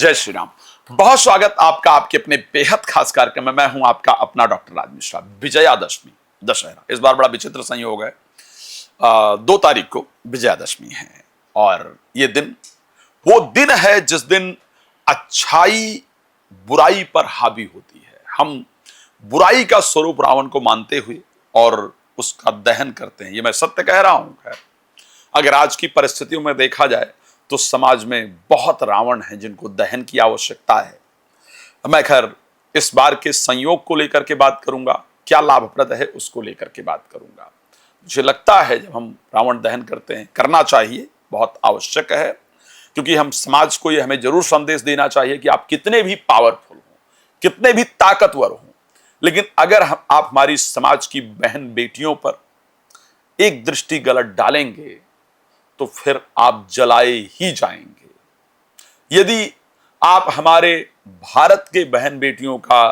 जय श्री राम। बहुत स्वागत आपका आपके अपने बेहद खास कार्यक्रम में। मैं हूं आपका अपना डॉक्टर राज मिश्रा। विजयादशमी, दशहरा, इस बार बड़ा विचित्र संयोग है। 2 तारीख को विजयादशमी है और ये दिन वो दिन है जिस दिन अच्छाई बुराई पर हावी होती है। हम बुराई का स्वरूप रावण को मानते हुए और उसका दहन करते हैं। ये मैं सत्य कह रहा हूं। खैर, अगर आज की परिस्थितियों में देखा जाए तो समाज में बहुत रावण हैं जिनको दहन की आवश्यकता है। मैं खैर इस बार के संयोग को लेकर के बात करूंगा, क्या लाभप्रद है उसको लेकर के बात करूंगा। मुझे लगता है जब हम रावण दहन करते हैं, करना चाहिए, बहुत आवश्यक है, क्योंकि हम समाज को ये हमें जरूर संदेश देना चाहिए कि आप कितने भी पावरफुल हो, कितने भी ताकतवर हो, लेकिन अगर आप हमारी समाज की बहन बेटियों पर एक दृष्टि गलत डालेंगे तो फिर आप जलाए ही जाएंगे। यदि आप हमारे भारत के बहन बेटियों का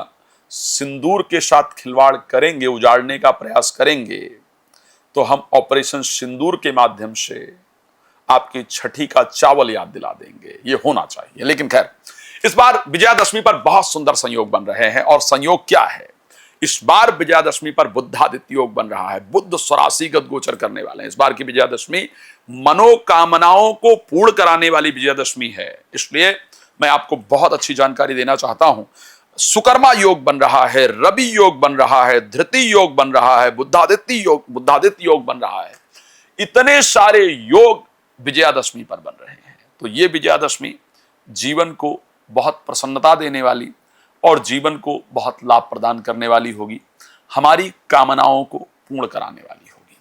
सिंदूर के साथ खिलवाड़ करेंगे, उजाड़ने का प्रयास करेंगे, तो हम ऑपरेशन सिंदूर के माध्यम से आपकी छठी का चावल याद दिला देंगे। ये होना चाहिए। लेकिन खैर, इस बार विजयादशमी पर बहुत सुंदर संयोग बन रहे हैं। और संयोग क्या है? इस बार विजयादशमी पर बुद्धादित्य योग बन रहा है। बुद्ध स्वराशीगत गोचर करने वाले हैं। इस बार की विजयादशमी मनोकामनाओं को पूर्ण कराने वाली विजयादशमी है। इसलिए मैं आपको बहुत अच्छी जानकारी देना चाहता हूं। सुकर्मा योग बन रहा है, रवि योग बन रहा है, धृति योग बन रहा है, बुद्धादित्य योग बन रहा है। इतने सारे योग विजयादशमी पर बन रहे हैं। तो ये विजयादशमी जीवन को बहुत प्रसन्नता देने वाली और जीवन को बहुत लाभ प्रदान करने वाली होगी। हमारी कामनाओं को पूर्ण कराने वाली होगी।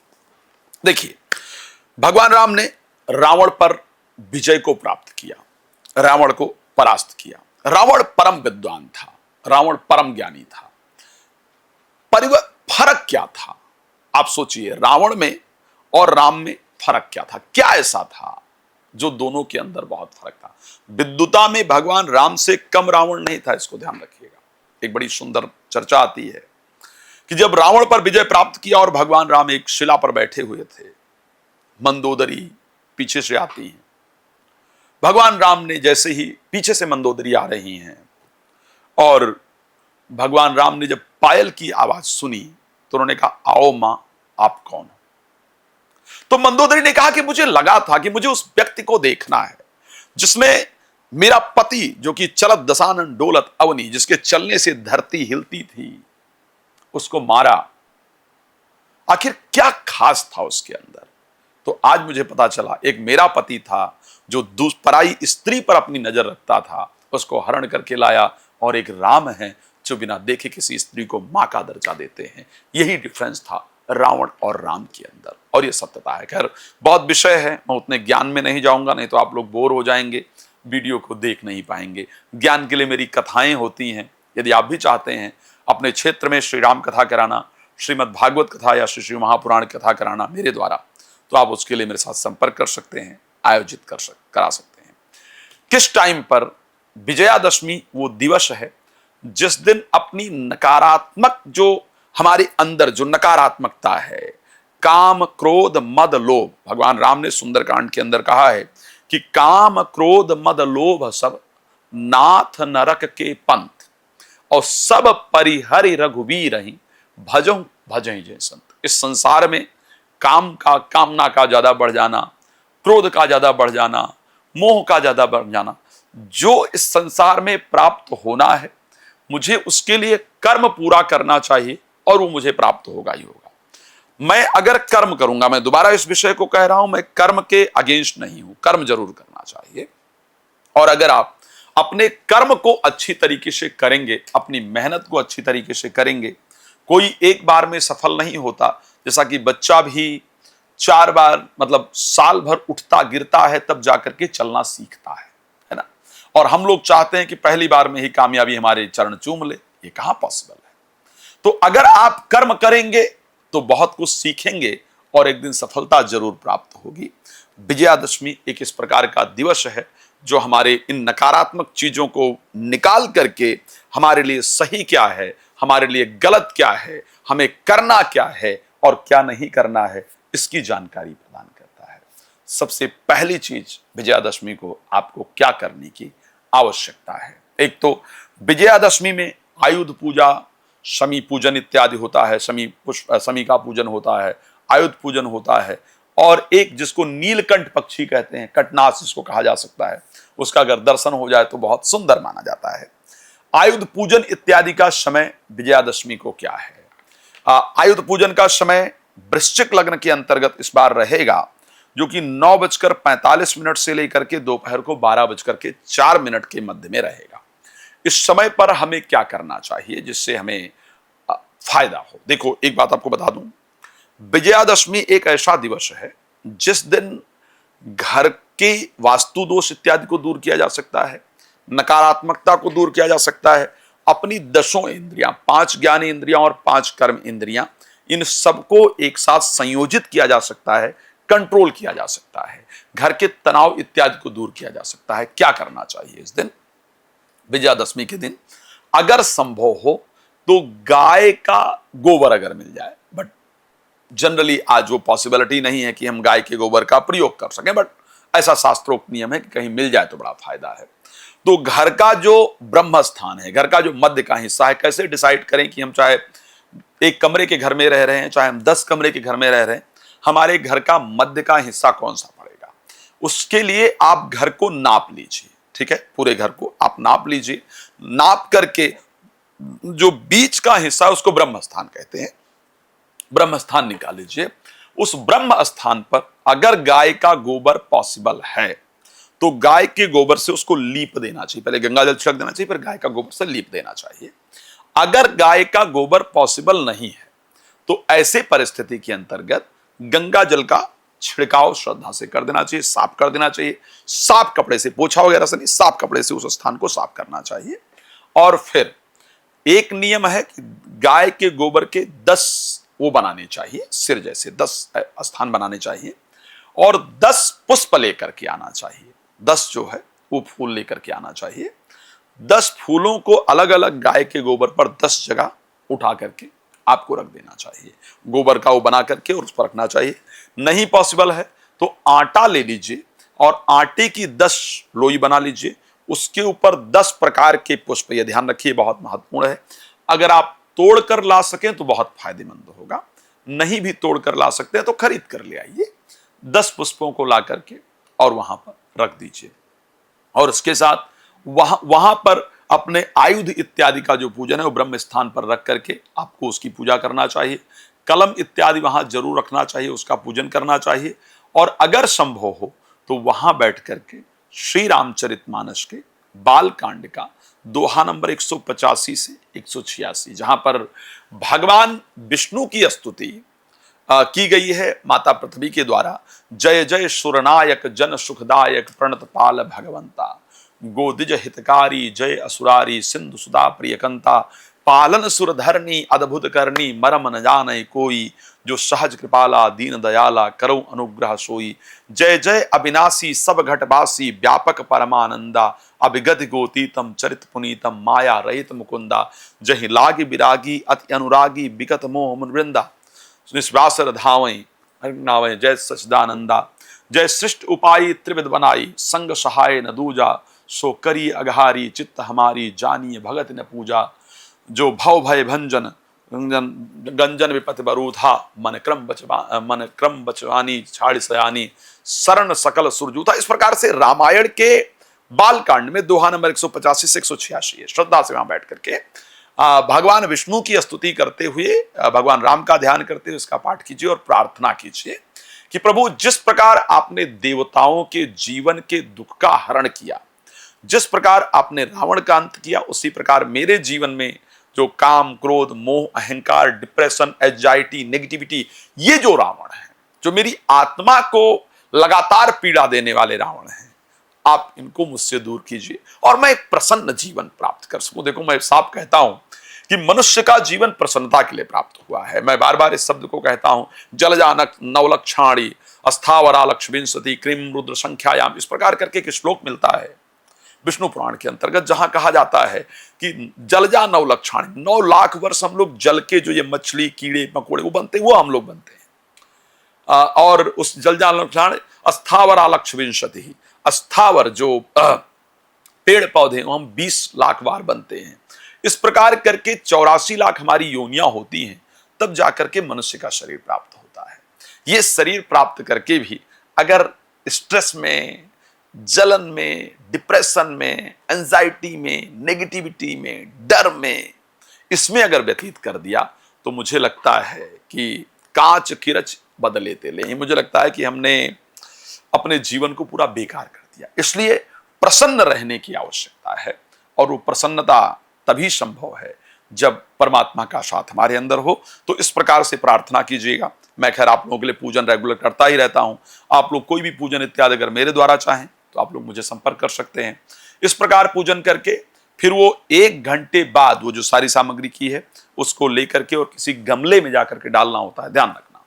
देखिए, भगवान राम ने रावण पर विजय को प्राप्त किया, रावण को परास्त किया। रावण परम विद्वान था, रावण परम ज्ञानी था। फर्क क्या था? आप सोचिए, रावण में और राम में फर्क क्या था? क्या ऐसा था जो दोनों के अंदर बहुत फर्क था? विद्वता में भगवान राम से कम रावण नहीं था, इसको ध्यान रखिएगा। एक बड़ी सुंदर चर्चा आती है कि जब रावण पर विजय प्राप्त किया और भगवान राम एक शिला पर बैठे हुए थे, मंदोदरी पीछे से आती है। भगवान राम ने जैसे ही पीछे से मंदोदरी आ रही हैं और भगवान राम ने जब पायल की आवाज सुनी तो उन्होंने कहा, आओ मां, आप कौन हो? तो मंदोदरी ने कहा कि मुझे लगा था कि मुझे उस व्यक्ति को देखना है जिसमें मेरा पति, जो कि चलत दशानन डोलत अवनी, जिसके चलने से धरती हिलती थी, उसको मारा। आखिर क्या खास था उसके अंदर? तो आज मुझे पता चला, एक मेरा पति था जो पराई स्त्री पर अपनी नजर रखता था, उसको हरण करके लाया, और एक राम है जो बिना देखे किसी स्त्री को मां का दर्जा देते हैं। यही डिफरेंस था रावण और राम के अंदर, और यह सत्यता है। खैर, बहुत विषय है, मैं उतने ज्ञान में नहीं जाऊंगा, नहीं तो आप लोग बोर हो जाएंगे, वीडियो को देख नहीं पाएंगे। ज्ञान के लिए मेरी कथाएं होती हैं। यदि आप भी चाहते हैं अपने क्षेत्र में श्री राम कथा कराना, श्रीमद् भागवत कथा या श्री महापुराण कथा कराना मेरे द्वारा, तो आप उसके लिए मेरे साथ संपर्क कर सकते हैं, आयोजित करा सकते हैं। किस टाइम पर? विजयादशमी वो दिवस है जिस दिन अपनी नकारात्मक, जो हमारे अंदर जो नकारात्मकता है, काम क्रोध मद लोभ, भगवान राम ने सुंदरकांड के अंदर कहा है कि काम क्रोध मद लोभ सब नाथ नरक के पंथ, और सब परिहरि रघुवीर ही भजो भजई जय संत। इस संसार में कामना का ज्यादा बढ़ जाना, क्रोध का ज्यादा बढ़ जाना, मोह का ज्यादा बढ़ जाना, जो इस संसार में प्राप्त होना है, मुझे उसके लिए कर्म पूरा करना चाहिए और वो मुझे प्राप्त होगा ही होगा। मैं अगर कर्म करूंगा, मैं दोबारा इस विषय को कह रहा हूं, मैं कर्म के अगेंस्ट नहीं हूं, कर्म जरूर करना चाहिए। और अगर आप अपने कर्म को अच्छी तरीके से करेंगे, अपनी मेहनत को अच्छी तरीके से करेंगे, कोई एक बार में सफल नहीं होता। जैसा कि बच्चा भी 4 बार, मतलब साल भर उठता गिरता है तब जाकर के चलना सीखता है ना। और हम लोग चाहते हैं कि पहली बार में ही कामयाबी हमारे चरण चूम ले, ये कहां पॉसिबल है। तो अगर आप कर्म करेंगे तो बहुत कुछ सीखेंगे और एक दिन सफलता जरूर प्राप्त होगी। विजयादशमी एक इस प्रकार का दिवस है जो हमारे इन नकारात्मक चीजों को निकाल करके हमारे लिए सही क्या है, हमारे लिए गलत क्या है, हमें करना क्या है और क्या नहीं करना है, इसकी जानकारी प्रदान करता है। सबसे पहली चीज विजयादशमी को आपको क्या करने की आवश्यकता है। एक तो विजयादशमी में आयुध पूजा, शमी पूजन इत्यादि होता है, शमी का पूजन होता है, आयुध पूजन होता है, और एक जिसको नीलकंठ पक्षी कहते हैं, कटनास जिसको कहा जा सकता है, उसका अगर दर्शन हो जाए तो बहुत सुंदर माना जाता है। आयुध पूजन इत्यादि का समय विजयादशमी को क्या है? आयुध पूजन का समय वृश्चिक लग्न के अंतर्गत इस बार रहेगा, जो कि 9:45 से लेकर के दोपहर को 12:04 के मध्य में रहेगा। इस समय पर हमें क्या करना चाहिए जिससे हमें फायदा हो? देखो, एक बात आपको बता दूं, विजयादशमी एक ऐसा दिवस है जिस दिन घर के वास्तु दोष इत्यादि को दूर किया जा सकता है, नकारात्मकता को दूर किया जा सकता है, अपनी 10 इंद्रियां, 5 ज्ञान इंद्रियां और 5 कर्म इंद्रियां, इन सबको एक साथ संयोजित किया जा सकता है, कंट्रोल किया जा सकता है, घर के तनाव इत्यादि को दूर किया जा सकता है। क्या करना चाहिए इस दिन, विजयादशमी के दिन? अगर संभव हो तो गाय का गोबर अगर मिल जाए, बट जनरली आज वो पॉसिबिलिटी नहीं है कि हम गाय के गोबर का प्रयोग कर सकें, बट ऐसा शास्त्रोक्त नियम है कि कहीं मिल जाए तो बड़ा फायदा है। तो घर का जो ब्रह्म स्थान है, घर का जो मध्य का हिस्सा है, कैसे डिसाइड करें कि हम चाहे एक कमरे के घर में रह रहे हैं, चाहे हम 10 कमरे के घर में रह रहे हैं, हमारे घर का मध्य का हिस्सा कौन सा पड़ेगा? उसके लिए आप घर को नाप लीजिए, ठीक है, पूरे घर को आप नाप लीजिए। नाप करके जो बीच का हिस्सा है उसको ब्रह्म स्थान कहते हैं, ब्रह्म स्थान निकाल लीजिए। उस ब्रह्म स्थान पर अगर गाय का गोबर पॉसिबल है तो गाय के गोबर से उसको लीप देना चाहिए, पहले गंगा जल छिड़क देना चाहिए, फिर गाय का गोबर से लीप देना चाहिए। अगर गाय का गोबर पॉसिबल नहीं है तो ऐसे परिस्थिति के अंतर्गत गंगा जल का छिड़काव श्रद्धा से कर देना चाहिए, साफ कर देना चाहिए, साफ कपड़े से, पोछा वगैरह से नहीं, साफ कपड़े से उस स्थान को साफ करना चाहिए। और फिर एक नियम है कि गाय के गोबर के 10 वो बनाने चाहिए, सिर जैसे 10 स्थान बनाने चाहिए, और 10 पुष्प लेकर के आना चाहिए। 10 जो है वो फूल लेकर के आना चाहिए। 10 फूलों को अलग अलग गाय के गोबर पर 10 जगह उठा करके आपको रख देना चाहिए, गोबर का वो बना करके, और उस पर रखना चाहिए। नहीं पॉसिबल है तो आटा ले लीजिए और आटे की 10 लोई बना लीजिए, उसके ऊपर 10 प्रकार के पुष्प, ये ध्यान रखिए बहुत महत्वपूर्ण है। अगर आप तोड़ कर ला सकें तो बहुत फायदेमंद होगा, नहीं भी तोड़ कर ला सकते हैं तो खरीद कर ले आइए। 10 पुष्पों को ला करके और वहां पर रख दीजिए, और उसके साथ वहां पर अपने आयुध इत्यादि का जो पूजन है वो ब्रह्म स्थान पर रख करके आपको उसकी पूजा करना चाहिए। कलम इत्यादि वहां जरूर रखना चाहिए, उसका पूजन करना चाहिए। और अगर संभव हो तो वहां बैठ करके श्री रामचरितमानस के बाल कांड का दोहा नंबर 185 से 186, जहां पर भगवान विष्णु की स्तुति की गई है माता पृथ्वी के द्वारा। जय जय सुरनायक जन सुखदायक प्रणत पाल भगवंता, गोदिज हितकारी जय असुरारी सिंधु सुधा प्रियकंता, पालन सुरधरनी अद्भुत करनी मरम न जाने कोई, जो सहज कृपाला दीन दयाला करो अनुग्रह सोई। जय जय अविनाशी सब घटवासी व्यापक परमानंदा, अभिगत गोतीतम चरित पुनीतम माया रहित मुकुंदा, जहि लागी विरागी अति अनुरागी विगत मोह वृंदा, निश्वासर धावई नावे जय सचिदानंदा। जय सृष्ट उपाई त्रिविध बनाई संग सहाय न दूजा, सो करी अघारी चित्त हमारी जानिए भगत न पूजा, जो भव भय भंजन गंजन विपति बरूथा, मन क्रम बचवानी छाड़ सयानी, शरण सकल सुरजूथा। इस प्रकार से रामायण के बालकांड में दोहा नंबर 185 से 186 है। श्रद्धा से वहां बैठ करके भगवान विष्णु की स्तुति करते हुए, भगवान राम का ध्यान करते हुए इसका पाठ कीजिए और प्रार्थना कीजिए कि प्रभु, जिस प्रकार आपने देवताओं के जीवन के दुख का हरण किया, जिस प्रकार आपने रावण का अंत किया, उसी प्रकार मेरे जीवन में जो काम क्रोध मोह अहंकार डिप्रेशन एंजाइटी नेगेटिविटी, ये जो रावण है, जो मेरी आत्मा को लगातार पीड़ा देने वाले रावण हैं, आप इनको मुझसे दूर कीजिए और मैं एक प्रसन्न जीवन प्राप्त कर सकूं। देखो, मैं साफ कहता हूं कि मनुष्य का जीवन प्रसन्नता के लिए प्राप्त हुआ है। मैं बार बार इस शब्द को कहता हूं, जलजानक नवलक्षाणी अस्थावरा लक्ष्मींसती क्रीम रुद्र संख्यायाम, इस प्रकार करके एक श्लोक मिलता है विष्णु पुराण के अंतर्गत, जहां कहा जाता है कि जलजा 9 लक्षाणी, 9 लाख वर्ष हम लोग जल के जो ये मछली कीड़े मकोड़े वो बनते हैं, वो हम लोग बनते हैं। और उस जलजा लक्षाणी अस्थावरा लक्ष्मींसती, अस्थावर जो पेड़ पौधे हम 20 लाख बार बनते हैं। इस प्रकार करके 84 लाख हमारी योनियां होती हैं, तब जाकर के मनुष्य का शरीर प्राप्त होता है। ये शरीर प्राप्त करके भी अगर स्ट्रेस में, जलन में, डिप्रेशन में, एंजाइटी में, नेगेटिविटी में, डर में, इसमें अगर व्यतीत कर दिया तो मुझे लगता है कि कांच किरच बदले तेले, मुझे लगता है कि हमने अपने जीवन को पूरा बेकार कर दिया। इसलिए प्रसन्न रहने की आवश्यकता है, और वो प्रसन्नता तभी संभव है जब परमात्मा का साथ हमारे अंदर हो। तो इस प्रकार से प्रार्थना कीजिएगा। मैं खैर आप लोगों के लिए पूजन रेगुलर करता ही रहता हूं। आप लोग कोई भी पूजन इत्यादि अगर मेरे द्वारा चाहें तो आप लोग मुझे संपर्क कर सकते हैं। इस प्रकार पूजन करके फिर वो 1 घंटे बाद वो जो सारी सामग्री की है उसको लेकर के और किसी गमले में जाकर के डालना होता है, ध्यान रखना।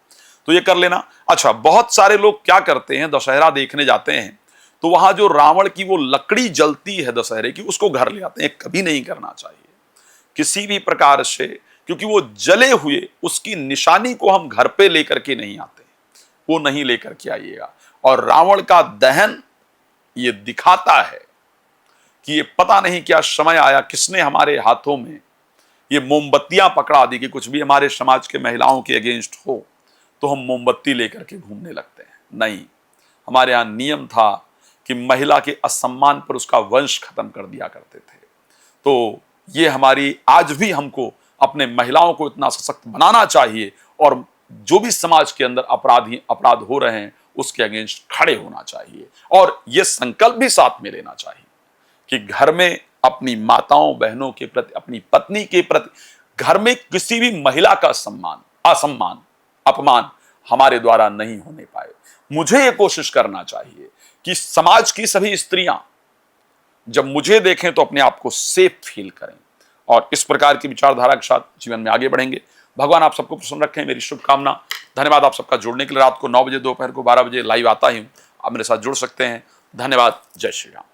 तो ये कर लेना। अच्छा, बहुत सारे लोग क्या करते हैं, दशहरा देखने जाते हैं तो वहां जो रावण की वो लकड़ी जलती है दशहरे की, उसको घर ले आते हैं। कभी नहीं करना चाहिए किसी भी प्रकार से, क्योंकि वो जले हुए उसकी निशानी को हम घर पे लेकर के नहीं आते, वो नहीं लेकर के आइएगा। और रावण का दहन ये दिखाता है कि ये पता नहीं क्या समय आया, किसने हमारे हाथों में ये मोमबत्तियां पकड़ा दी कि कुछ भी हमारे समाज के महिलाओं के अगेंस्ट हो तो हम मोमबत्ती लेकर के घूमने लगते हैं। नहीं, हमारे यहां नियम था कि महिला के असम्मान पर उसका वंश खत्म कर दिया करते थे। तो ये हमारी आज भी हमको अपने महिलाओं को इतना सशक्त बनाना चाहिए, और जो भी समाज के अंदर अपराध हो रहे हैं उसके अगेंस्ट खड़े होना चाहिए। और ये संकल्प भी साथ में लेना चाहिए कि घर में अपनी माताओं बहनों के प्रति, अपनी पत्नी के प्रति, घर में किसी भी महिला का असम्मान, अपमान हमारे द्वारा नहीं होने पाए। मुझे ये कोशिश करना चाहिए कि समाज की सभी स्त्रियां जब मुझे देखें तो अपने आप को सेफ फील करें, और इस प्रकार की विचारधारा के साथ जीवन में आगे बढ़ेंगे। भगवान आप सबको प्रसन्न रखें, मेरी शुभकामना। धन्यवाद आप सबका जुड़ने के लिए। रात को 9 बजे, दोपहर को 12 बजे लाइव आता ही हूं, आप मेरे साथ जुड़ सकते हैं। धन्यवाद। जय श्री राम।